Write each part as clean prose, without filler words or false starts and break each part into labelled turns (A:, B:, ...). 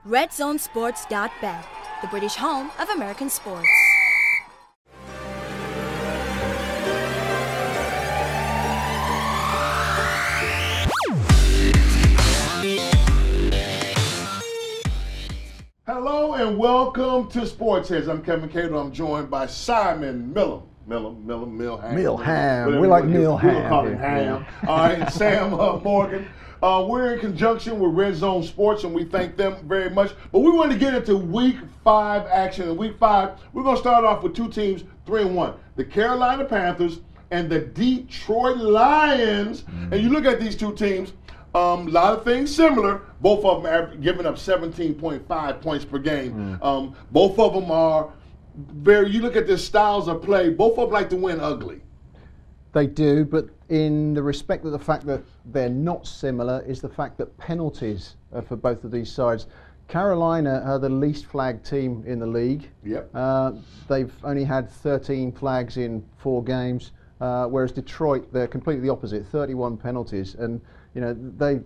A: redzonesports.bet, the British home of American sports.
B: Hello and welcome to SportsHeads. I'm Kevin Cato. I'm joined by Simon Milham.
C: Milham. We like Milham.
B: All right, and Sam Morgan. We're in conjunction with Red Zone Sports, and we thank them very much. But we want to get into Week 5 action. In Week 5, we're going to start off with two teams, 3-1. The Carolina Panthers and the Detroit Lions. And you look at these two teams, a lot of things similar. Both of them have given up 17.5 points per game. Both of them are very, you look at their styles of play, both of them like to win ugly.
C: They do, but in the respect of the fact that they're not similar is the fact that penalties for both of these sides. Carolina are the least flagged team in the league.
B: Yep.
C: They've only had 13 flags in 4 games, whereas Detroit, they're completely the opposite, 31 penalties. And you know,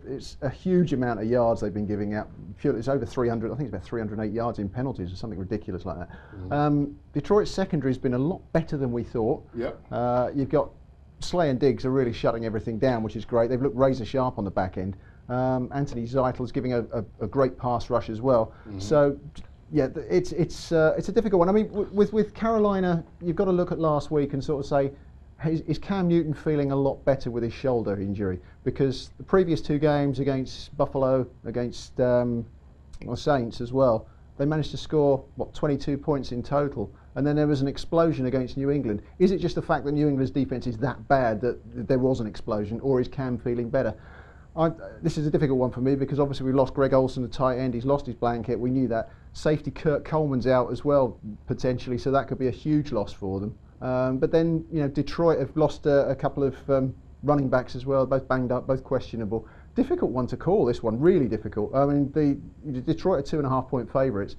C: it's a huge amount of yards they've been giving out. It's over 300, I think it's about 308 yards in penalties or something ridiculous like that. Detroit's secondary has been a lot better than we thought.
B: Yep.
C: You've got Slay and Diggs are really shutting everything down, which is great. They've looked razor sharp on the back end. Anthony Zeitel's giving a great pass rush as well. So, yeah, it's a difficult one. I mean, with Carolina, you've got to look at last week and sort of say, is Cam Newton feeling a lot better with his shoulder injury? Because the previous 2 games against Buffalo, against Saints as well, they managed to score, 22 points in total. And then there was an explosion against New England. Is it just the fact that New England's defense is that bad that there was an explosion, or is Cam feeling better? This is a difficult one for me because obviously we lost Greg Olsen, the tight end. He's lost his blanket. We knew that. Safety Kurt Coleman's out as well, potentially, so that could be a huge loss for them. But then, you know, Detroit have lost a couple of running backs as well, both banged up, both questionable. Difficult one to call, this one, really difficult. I mean, Detroit are 2.5-point favourites.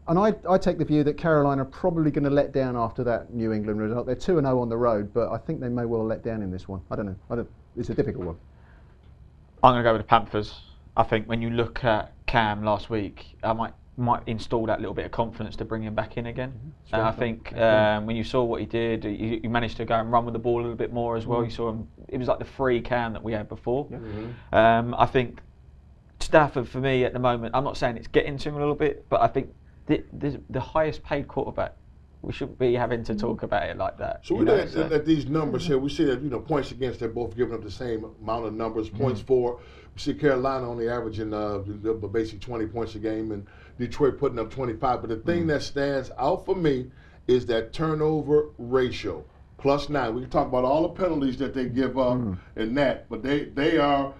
C: And I take the view that Carolina are probably going to let down after that New England result. They're 2-0 on the road, but I think they may well let down in this one. I don't know. It's a difficult one.
D: I'm going to go with the Panthers. I think when you look at Cam last week, I might install that little bit of confidence to bring him back in again. I think when you saw what he did, he managed to go and run with the ball a little bit more as well. You saw him, it was like the free Cam that we had before. I think Stafford, for me at the moment, I'm not saying it's getting to him a little bit, but I think the highest paid quarterback, we shouldn't be having to talk about it like that.
B: So we look at these numbers here. We see that, you know, points against, they're both giving up the same amount of numbers. Points for, we see Carolina only averaging basically 20 points a game, and Detroit putting up 25. But the thing that stands out for me is that turnover ratio, +9. We can talk about all the penalties that they give up in that, but they are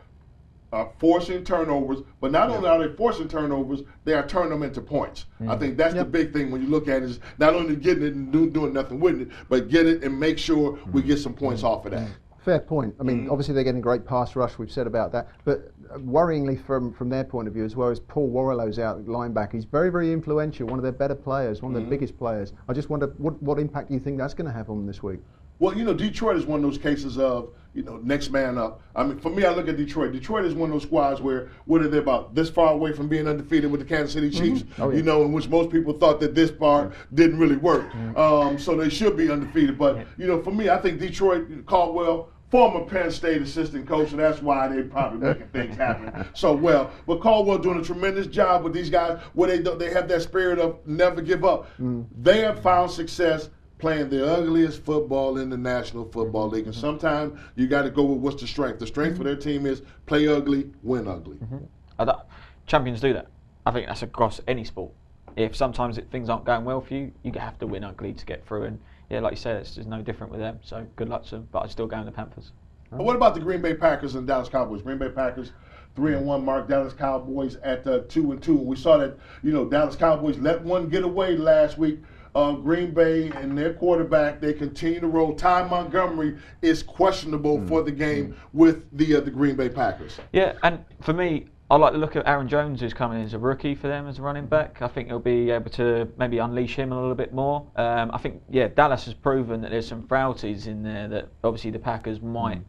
B: forcing turnovers. But not only are they forcing turnovers, they are turning them into points. I think that's the big thing when you look at it, is not only getting it and doing nothing with it, but get it and make sure we get some points off of that.
C: Fair point. I mean, obviously they're getting great pass rush, we've said about that, but worryingly from their point of view as well, as Paul Warrillow's out at linebacker. He's very, very influential, one of their better players, one of their biggest players. I just wonder, what impact do you think that's going to have on them this week?
B: Well, you know, Detroit is one of those cases of, you know, next man up. I mean, for me, I look at Detroit. Detroit is one of those squads where, what are they about? This far away from being undefeated with the Kansas City Chiefs, you know, in which most people thought that this part didn't really work. So they should be undefeated. But, you know, for me, I think Detroit, Caldwell, former Penn State assistant coach, and that's why they probably making things happen so well. But Caldwell doing a tremendous job with these guys, where they have that spirit of never give up. They have found success playing the ugliest football in the National Football League. And sometimes you got to go with what's the strength. The strength for their team is play ugly, win ugly.
D: Champions do that. I think that's across any sport. If sometimes things aren't going well for you, you have to win ugly to get through. And yeah, like you said, it's just no different with them. So good luck to them. But I'd still go in the Panthers.
B: What about the Green Bay Packers and Dallas Cowboys? Green Bay Packers 3-1 mark, Dallas Cowboys at 2-2. We saw that, you know, Dallas Cowboys let one get away last week. Green Bay and their quarterback, they continue to roll. Ty Montgomery is questionable for the game with the Green Bay Packers.
D: Yeah, and for me, I like the look at Aaron Jones, who's coming in as a rookie for them as a running back. I think he'll be able to maybe unleash him a little bit more. I think, yeah, Dallas has proven that there's some frailties in there that obviously the Packers might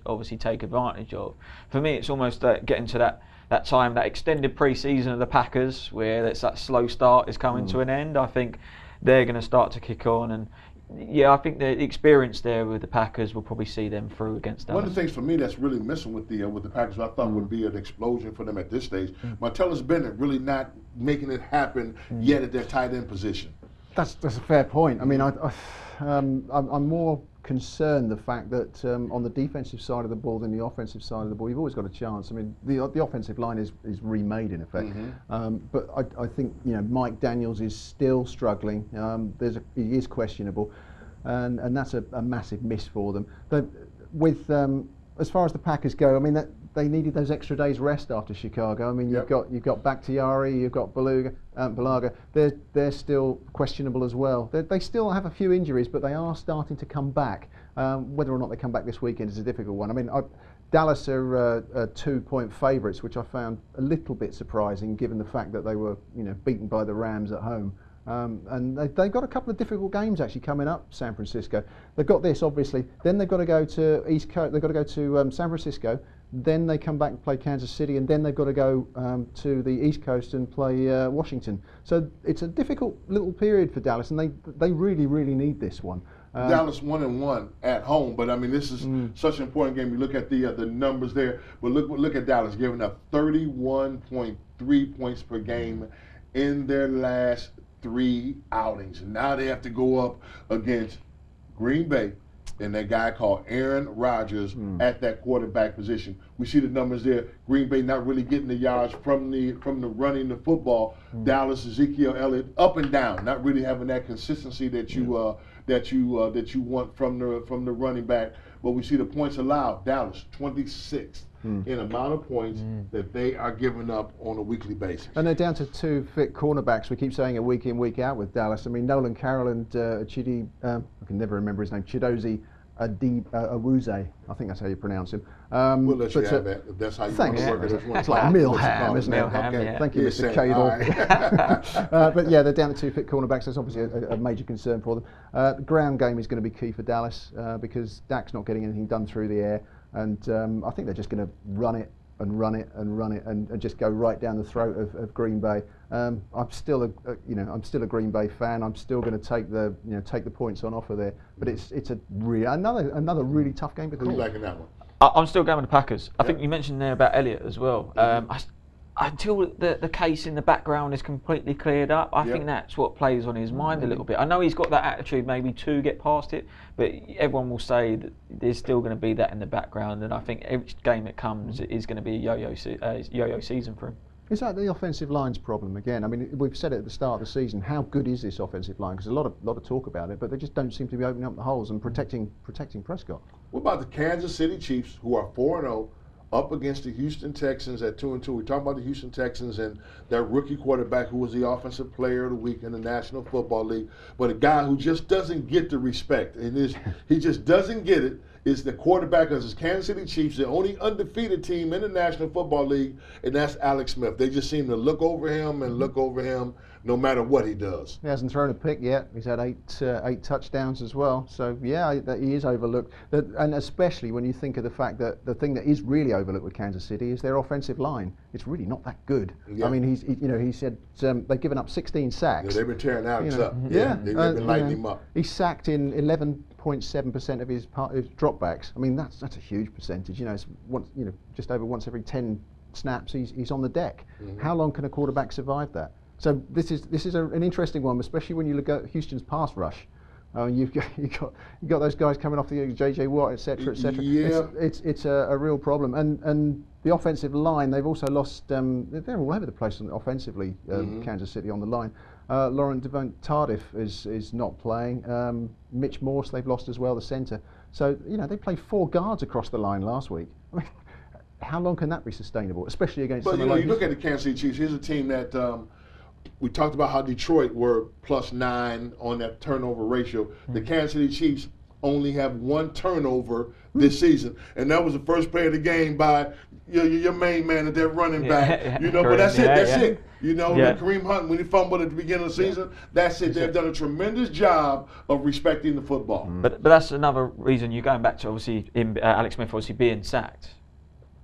D: obviously take advantage of. For me, it's almost getting to that that time, that extended pre-season of the Packers, where it's that slow start is coming to an end. I think they're going to start to kick on, and I think the experience there with the Packers will probably see them through against Dallas.
B: One of the things for me that's really missing with the Packers, I thought would be an explosion for them at this stage. Martellus Bennett really not making it happen yet at their tight end position.
C: That's a fair point. I mean, I'm more concerned the fact that on the defensive side of the ball than the offensive side of the ball, you've always got a chance. I mean, the offensive line is remade in effect, but I think Mike Daniels is still struggling. He is questionable, and that's a massive miss for them. As far as the Packers go, I mean they needed those extra days rest after Chicago. I mean, you've got Bakhtiari, you've got Balaga. They're still questionable as well. They still have a few injuries, but they are starting to come back. Whether or not they come back this weekend is a difficult one. I mean, Dallas are 2-point favourites, which I found a little bit surprising, given the fact that they were beaten by the Rams at home. And they've got a couple of difficult games actually coming up. San Francisco. They've got this obviously. Then they've got to go to East Coast. They've got to go to San Francisco. Then they come back and play Kansas City, and then they've got to go to the East Coast and play Washington. So it's a difficult little period for Dallas, and they really, really need this one.
B: Dallas 1-1 at home, but I mean this is such an important game. You look at the numbers there, but look at Dallas giving up 31.3 points per game in their last 3 outings, and now they have to go up against Green Bay and that guy called Aaron Rodgers at that quarterback position. We see the numbers there. Green Bay not really getting the yards from the running the football. Dallas, Ezekiel Elliott up and down, not really having that consistency that you want from the running back. But we see the points allowed. Dallas 26th in amount of points that they are giving up on a weekly basis.
C: And they're down to 2 fit cornerbacks. We keep saying it week in, week out with Dallas. I mean, Nolan Carroll and Chidi, I can never remember his name, Chidozie Awuzie, I think that's how you pronounce him.
B: We'll let you have that, if that's how you want to work it.
C: It's like Milham, isn't it?
B: Okay.
C: Thank you, Mr. Cadle. Right. But yeah, they're down to 2 fit cornerbacks. That's obviously a major concern for them. The ground game is going to be key for Dallas because Dak's not getting anything done through the air. And I think they're just going to run it and just go right down the throat of Green Bay. I'm still a Green Bay fan. I'm still going to take the points on offer there. But it's another really tough game to call.
B: Who's liking that one?
D: I'm still going with the Packers. I think you mentioned there about Elliott as well. Until the case in the background is completely cleared up, I think that's what plays on his mind a little bit. I know he's got that attitude maybe to get past it, but everyone will say that there's still going to be that in the background, and I think every game that comes is going to be a yo-yo season for him.
C: Is that the offensive line's problem again? I mean, we've said it at the start of the season. How good is this offensive line? Because a lot of talk about it, but they just don't seem to be opening up the holes and protecting Prescott.
B: What about the Kansas City Chiefs, who are 4-0? Up against the Houston Texans at 2-2. We're talking about the Houston Texans and their rookie quarterback who was the offensive player of the week in the National Football League. But a guy who just doesn't get the respect, and he just doesn't get it, is the quarterback of the Kansas City Chiefs, the only undefeated team in the National Football League, and that's Alex Smith. They just seem to look over him no matter what he does.
C: He hasn't thrown a pick yet. He's had eight touchdowns as well. So yeah, he is overlooked. And especially when you think of the fact that the thing that is really overlooked with Kansas City is their offensive line. It's really not that good. Yeah. I mean, he said they've given up 16 sacks.
B: Yeah, they've been tearing Alex up. Yeah, they've been lighting him up.
C: He's sacked in 11.7% of his dropbacks. I mean, that's a huge percentage. It's just over once every 10 snaps he's on the deck. How long can a quarterback survive that? So this is an interesting one, especially when you look at Houston's pass rush. You've got those guys coming off the J.J. Watt, etc., etc.
B: Yeah.
C: It's a real problem, and the offensive line, they've also lost. They're all over the place offensively. Kansas City on the line. Laurent Devon Tardif is not playing. Mitch Morse they've lost as well, the centre. So they played 4 guards across the line last week. I mean, how long can that be sustainable, especially against?
B: But you look at the Kansas City Chiefs. Here's a team that. We talked about how Detroit were +9 on that turnover ratio. The Kansas City Chiefs only have 1 turnover this season, and that was the first play of the game by your main man at that running back. But that's it. That's it. Kareem Hunt, when he fumbled at the beginning of the season, that's it. They've done a tremendous job of respecting the football.
D: But that's another reason you're going back to obviously Alex Smith obviously being sacked.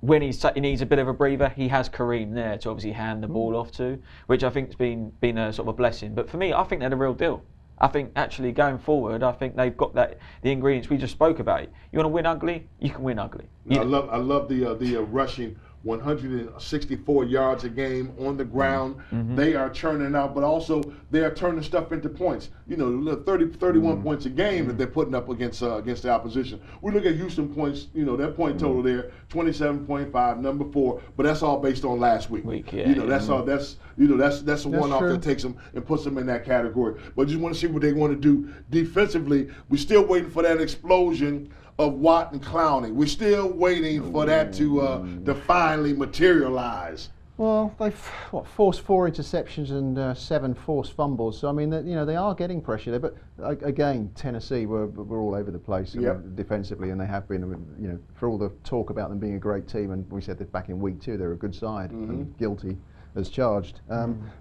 D: when he needs a bit of a breather, he has Kareem there to obviously hand the ball off to, which I think has been a sort of a blessing. But for me, I think they're the real deal. I think actually going forward, I think they've got the ingredients we just spoke about. You want to win ugly, you can win ugly.
B: I love the rushing 164 yards a game on the ground. They are churning out, but also they are turning stuff into points. 31 points a game that they're putting up against the opposition. We look at Houston points. Their point total there, 27.5, number 4. But that's all based on last week. That's all. That's a one-off that takes them and puts them in that category. But just want to see what they want to do defensively. We're still waiting for that explosion of Watt and Clowney. We're still waiting for that to finally materialize.
C: Well, they've forced 4 interceptions and 7 forced fumbles. So I mean, they are getting pressure there. But again, Tennessee were all over the place defensively, and they have been. For all the talk about them being a great team, and we said that back in week 2, they're a good side and guilty as charged.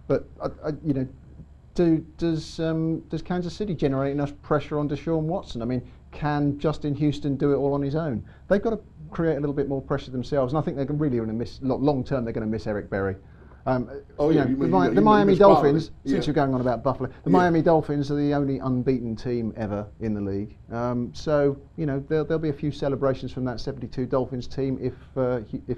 C: But does Kansas City generate enough pressure on Deshaun Watson? I mean, can Justin Houston do it all on his own? They've got to create a little bit more pressure themselves, and I think they're really going to miss, long term, they're going to miss Eric Berry. The Miami Dolphins, since you're going on about Buffalo, the Miami Dolphins are the only unbeaten team ever in the league. So there'll be a few celebrations from that 72 Dolphins team if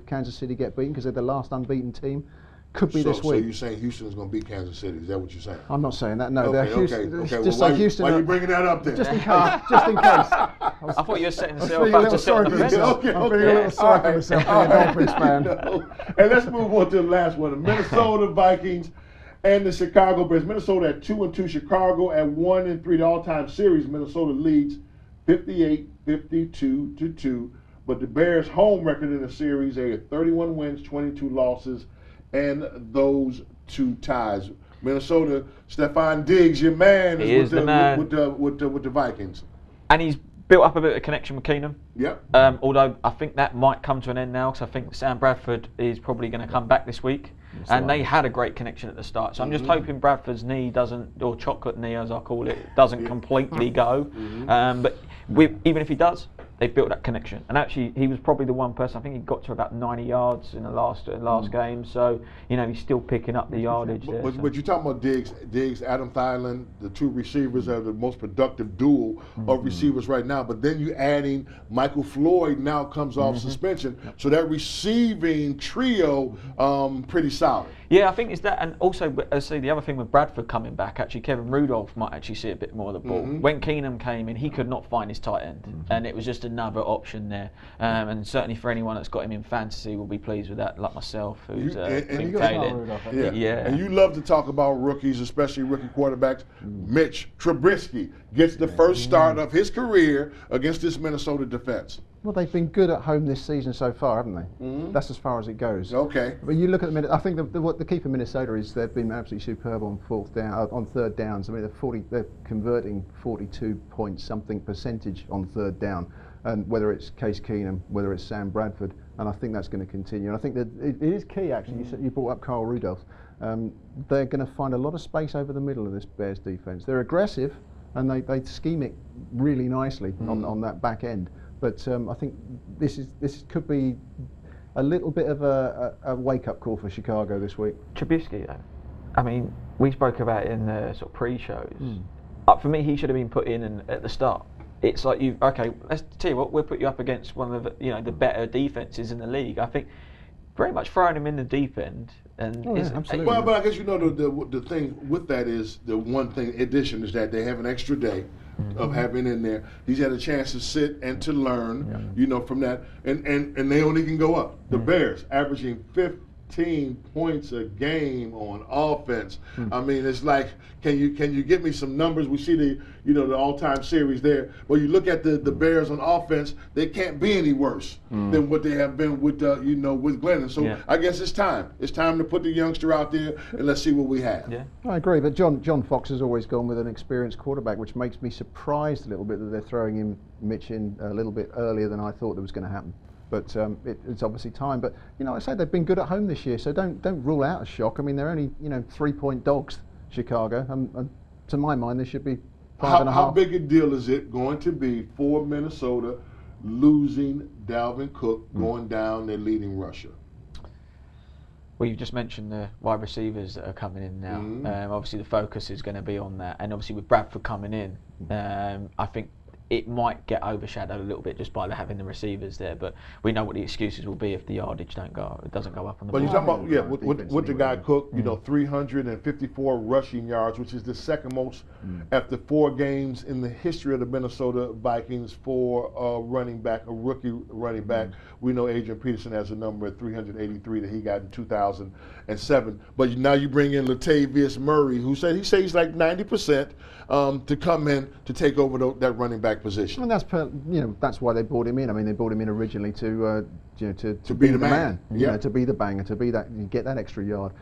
C: Kansas City get beaten, because they're the last unbeaten team. Could be this week.
B: So you're saying Houston is going to beat Kansas City? Is that what you're saying?
C: I'm not saying that. No,
B: okay,
C: Houston.
B: Okay.
C: Just
B: well,
C: Houston.
B: Why are you bringing that up then?
C: Just in case. Just in case.
D: I thought you were setting yourself
C: up
D: to sit on the fence.
C: I'm feeling a little sorry for myself, being a Dolphins fan.
B: And let's move on to the last one: the Minnesota Vikings and the Chicago Bears. Minnesota at 2-2, Chicago at 1-3. The all-time series, Minnesota leads 58-52-2. But the Bears' home record in the series, they had 31 wins, 22 losses, and those 2 ties. Minnesota, Stephon Diggs, your man, is with the Vikings.
D: And he's built up a bit of connection with Keenum.
B: Yep.
D: Although I think that might come to an end now, because I think Sam Bradford is probably going to come back this week. And they had a great connection at the start. So I'm just hoping Bradford's knee doesn't, or chocolate knee as I call it, doesn't completely go. But even if he does, they've built that connection. And actually, he was probably the one person, I think he got to about 90 yards in the last game. So, he's still picking up the yardage there.
B: But you're talking about Diggs, Adam Thielen, the 2 receivers are the most productive duo of receivers right now. But then you adding Michael Floyd now comes off suspension. So that receiving trio, pretty solid.
D: Yeah, I think it's that, and also I see the other thing with Bradford coming back. Actually, Kevin Rudolph might actually see a bit more of the ball. When Keenum came in, he could not find his tight end, and it was just another option there. And certainly for anyone that's got him in fantasy, will be pleased with that, like myself, who's been failing.
B: And you love to talk about rookies, especially rookie quarterbacks. Mitch Trubisky gets the first start of his career against this Minnesota defense.
C: Well, they've been good at home this season so far, haven't they? That's as far as it goes.
B: Okay.
C: But you look at the minute. I think the key for Minnesota is they've been absolutely superb on third downs. I mean, they're converting 42-point-something percentage on third down, and whether it's Case Keenum, whether it's Sam Bradford, and I think that's going to continue. And I think that it is key. Actually, you brought up Kyle Rudolph. They're going to find a lot of space over the middle of this Bears defense. They're aggressive, and they scheme it really nicely on that back end. But I think this could be a little bit of a wake-up call for Chicago this week.
D: Trubisky, though, I mean, we spoke about it in the sort of pre-shows. For me, he should have been put in at the start. It's like let's tell you what, we'll put you up against one of the better defenses in the league. I think very much throwing him in the deep end. And
B: absolutely. Well, but I guess the thing with that is the one thing addition is that they have an extra day of having in there. He's had a chance to sit and to learn, from that, and they only can go up. The Bears averaging 15 points a game on offense. I mean, it's like, can you give me some numbers? We see the all-time series there. Well, you look at the Bears on offense, they can't be any worse than what they have been with with Glennon. So I guess it's time. It's time to put the youngster out there and let's see what we have.
C: Yeah, I agree. But John Fox has always gone with an experienced quarterback, which makes me surprised a little bit that they're throwing Mitch in a little bit earlier than I thought that was going to happen. But it's obviously time. But I say they've been good at home this year, so don't rule out a shock. I mean, they're only 3-point dogs, Chicago, and to my mind, they should be 5.5.
B: How big a deal is it going to be for Minnesota losing Dalvin Cook, going down their leading rusher?
D: Well, you've just mentioned the wide receivers that are coming in now. Obviously, the focus is going to be on that, and obviously with Bradford coming in, I think it might get overshadowed a little bit just by having the receivers there. But we know what the excuses will be if the yardage doesn't go up on the
B: But
D: board.
B: you're talking about with the guy Cook, 354 rushing yards, which is the second most after 4 games in the history of the Minnesota Vikings for a running back, a rookie running back. We know Adrian Peterson has a number at 383 that he got in 2007. But now you bring in Latavius Murray, who said he's like 90% to come in to take over that running back position.
C: And that's why they brought him in. I mean, they brought him in originally to
B: be the man.
C: To be the banger, to be that, you get that extra yard.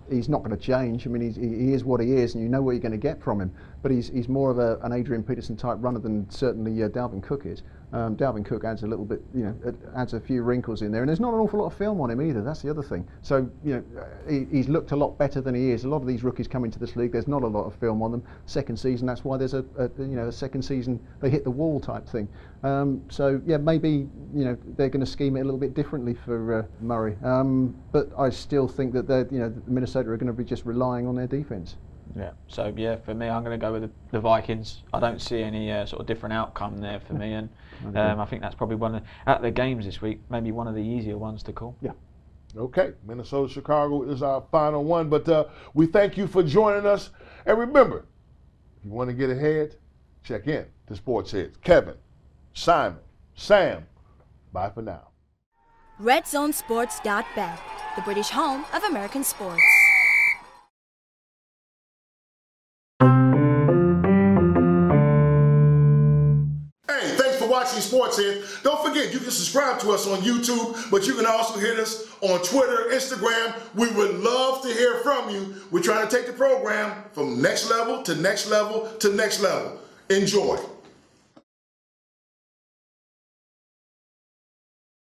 C: He's not going to change. I mean, he is what he is, and you know what you're going to get from him. But he's more of an Adrian Peterson type runner than certainly Dalvin Cook is. Dalvin Cook adds a little bit, adds a few wrinkles in there, and there's not an awful lot of film on him either. That's the other thing. So he's looked a lot better than he is. A lot of these rookies come into this league, there's not a lot of film on them. Second season, that's why there's a second season they hit the wall type thing. So maybe they're going to scheme it a little bit differently for Murray. But I still think that Minnesota are going to be just relying on their defense.
D: Yeah. So for me, I'm going to go with the Vikings. I don't see any sort of different outcome there for me, and I think that's probably out the games this week, maybe one of the easier ones to call.
C: Yeah.
B: Okay, Minnesota Chicago is our final one, but we thank you for joining us. And remember, if you want to get ahead, check in to SportsHeads. Kevin, Simon, Sam, bye for now.
A: redzonesports.bet, the British home of American sports.
B: Watching SportsHeads. Don't forget, you can subscribe to us on YouTube, but you can also hit us on Twitter, Instagram. We would love to hear from you. We're trying to take the program from next level to next level to next level. Enjoy.